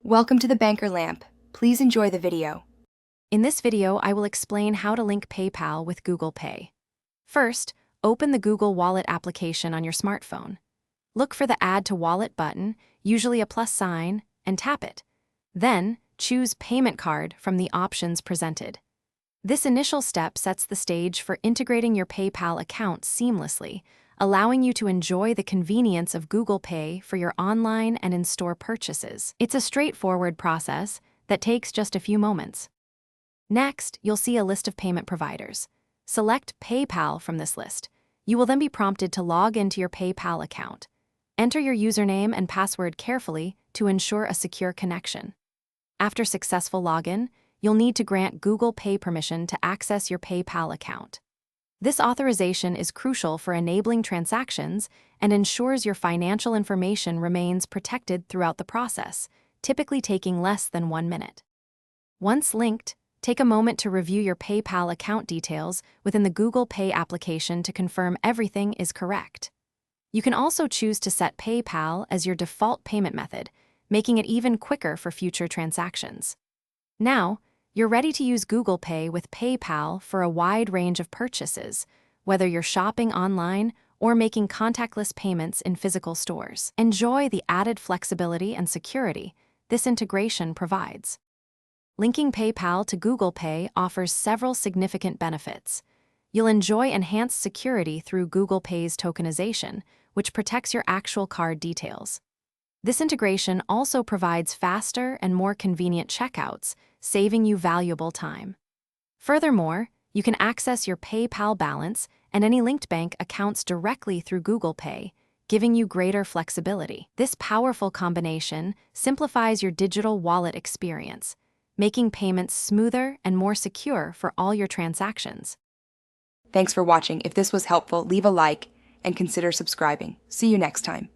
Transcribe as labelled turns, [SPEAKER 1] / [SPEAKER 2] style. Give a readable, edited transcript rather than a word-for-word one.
[SPEAKER 1] Welcome to the Banker Lamp. Please enjoy the video.
[SPEAKER 2] In this video, I will explain how to link PayPal with Google Pay. First, open the Google Wallet application on your smartphone. Look for the Add to Wallet button, usually a plus sign, and tap it. Then, choose Payment Card from the options presented. This initial step sets the stage for integrating your PayPal account seamlessly, allowing you to enjoy the convenience of Google Pay for your online and in-store purchases. It's a straightforward process that takes just a few moments. Next, you'll see a list of payment providers. Select PayPal from this list. You will then be prompted to log into your PayPal account. Enter your username and password carefully to ensure a secure connection. After successful login, you'll need to grant Google Pay permission to access your PayPal account. This authorization is crucial for enabling transactions and ensures your financial information remains protected throughout the process, typically taking less than 1 minute. Once linked, take a moment to review your PayPal account details within the Google Pay application to confirm everything is correct. You can also choose to set PayPal as your default payment method, making it even quicker for future transactions. Now, you're ready to use Google Pay with PayPal for a wide range of purchases, whether you're shopping online or making contactless payments in physical stores. Enjoy the added flexibility and security this integration provides. Linking PayPal to Google Pay offers several significant benefits. You'll enjoy enhanced security through Google Pay's tokenization, which protects your actual card details. This integration also provides faster and more convenient checkouts, saving you valuable time. Furthermore, you can access your PayPal balance and any linked bank accounts directly through Google Pay, giving you greater flexibility. This powerful combination simplifies your digital wallet experience, making payments smoother and more secure for all your transactions.
[SPEAKER 1] Thanks for watching. If this was helpful, leave a like and consider subscribing. See you next time.